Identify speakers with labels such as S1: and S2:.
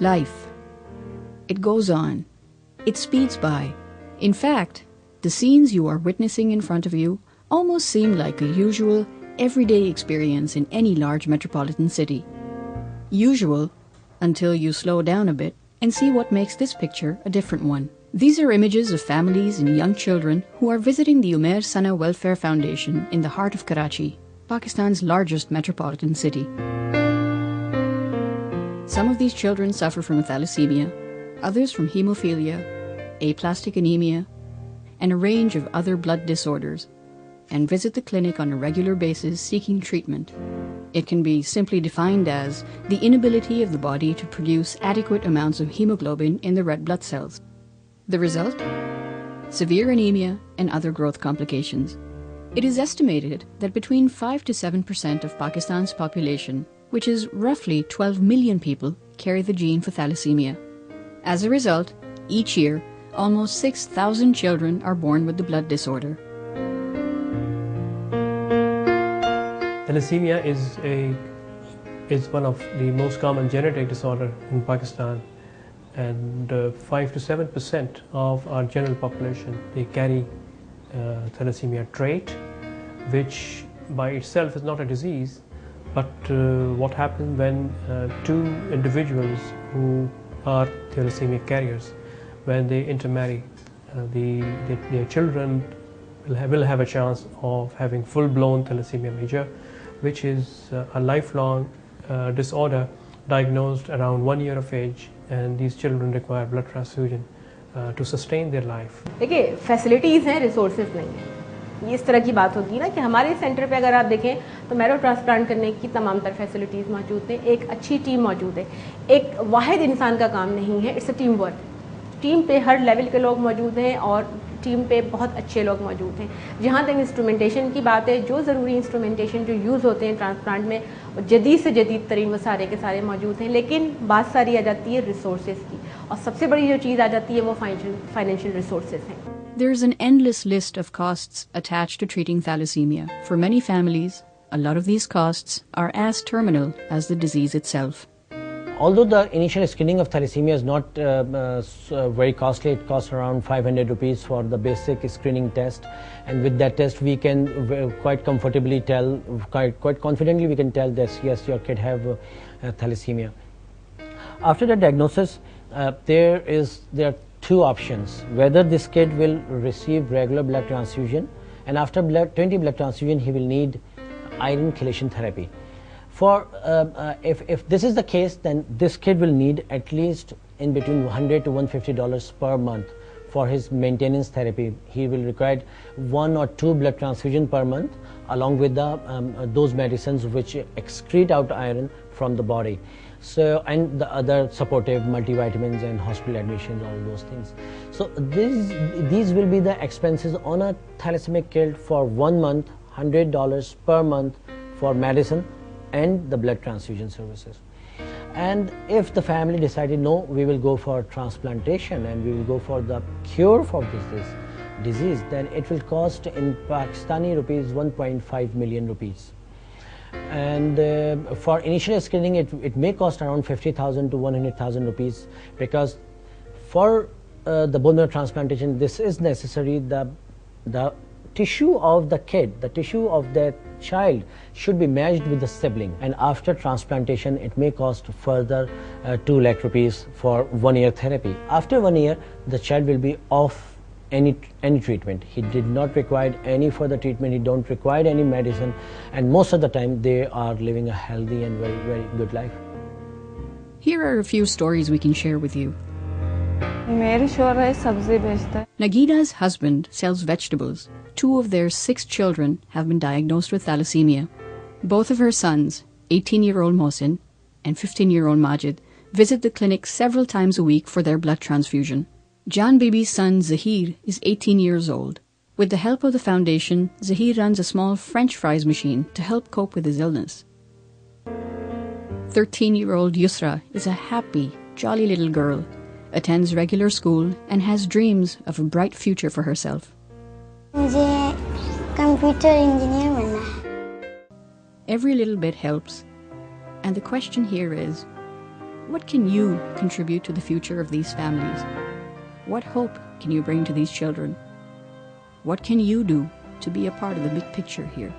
S1: Life. It goes on. It speeds by. In fact, the scenes you are witnessing in front of you almost seem like a usual, everyday experience in any large metropolitan city. Usual until you slow down a bit and see what makes this picture a different one. These are images of families and young children who are visiting the Umair Sana Welfare Foundation in the heart of Karachi, Pakistan's largest metropolitan city. Some of these children suffer from thalassemia, others from hemophilia, aplastic anemia, and a range of other blood disorders, and visit the clinic on a regular basis seeking treatment. It can be simply defined as the inability of the body to produce adequate amounts of hemoglobin in the red blood cells. The result? Severe anemia and other growth complications. It is estimated that between 5 to 7% of Pakistan's population, which is roughly 12 million people, carry the gene for thalassemia. As a result, each year, almost 6,000 children are born with the blood disorder.
S2: Thalassemia is one of the most common genetic disorder in Pakistan, and 5 to 7% of our general population, they carry thalassemia trait, which by itself is not a disease, but what happens when two individuals who are thalassemia carriers, when they intermarry, their children will have a chance of having full-blown thalassemia major, which is a lifelong disorder diagnosed around 1 year of age, and these children require blood transfusion to sustain their life.
S3: देखिए facilities हैं, resources नहीं हैं। ये इस तरह की बात होती है ना कि हमारे सेंटर पे अगर आप देखें तो मैरो ट्रांसप्लांट करने की तमाम तर फैसिलिटीज़ मौजूद हैं, एक अच्छी टीम मौजूद है। एक वाहिद इंसान का काम नहीं है, it's a team work. Team पे हर लेवल के लोग मौजूद हैं और टीम पे बहुत अच्छे लोग मौजूद हैं। जहाँ तक इंस्ट्रूमेंटेशन की बात है, जो ज़रूरी इंस्ट्रूमेंटेशन जो यूज़ होते हैं ट्रांसप्लांट में, जदीद से जदीद तरीन वो सारे के सारे मौजूद हैं, लेकिन बात सारी आ जाती है रिसोर्सेज की, और सबसे बड़ी जो चीज़ आ जाती है वो फाइनेंशियल रिसोर्सेज हैं।
S1: There is an endless list of costs attached to treating thalassemia. For many families, a lot of these costs are as terminal as the disease itself.
S4: Although the initial screening of thalassemia is not very costly, it costs around 500 rupees for the basic screening test, and with that test we can quite confidently tell that yes, your kid have thalassemia. After the diagnosis, there are two options: whether this kid will receive regular blood transfusion, and after 20 blood transfusion he will need iron chelation therapy. For if this is the case, then this kid will need at least in between $100 to $150 per month for his maintenance therapy. He will require 1 or 2 blood transfusion per month, along with those medicines which excrete out iron from the body. So, and the other supportive multivitamins and hospital admissions, all those things. So these will be the expenses on a thalassemia kid for 1 month, $100 per month for medicine and the blood transfusion services. And if the family decided no, we will go for transplantation and we will go for the cure for this disease, then it will cost in Pakistani rupees 1.5 million rupees. And for initial screening it may cost around 50,000 to 100,000 rupees, because for the bone marrow transplantation this is necessary. The tissue of the kid, the tissue of that child should be matched with the sibling, and after transplantation it may cost further 2 lakh rupees for 1 year therapy. After 1 year the child will be off any treatment. He did not require any further treatment, he don't require any medicine, and most of the time they are living a healthy and very, very good life.
S1: Here are a few stories we can share with you. Nagida's husband sells vegetables. 2 of their 6 children have been diagnosed with thalassemia. Both of her sons, 18-year-old Mohsin and 15-year-old Majid, visit the clinic several times a week for their blood transfusion. Jan Bibi's son Zahir is 18 years old. With the help of the foundation, Zahir runs a small French fries machine to help cope with his illness. 13-year-old Yusra is a happy, jolly little girl, attends regular school and has dreams of a bright future for herself.
S5: मुझे computer engineer बनना है.
S1: Every little bit helps. And the question here is, What can you contribute to the future of these families? What hope can you bring to these children? What can you do to be a part of the big picture here?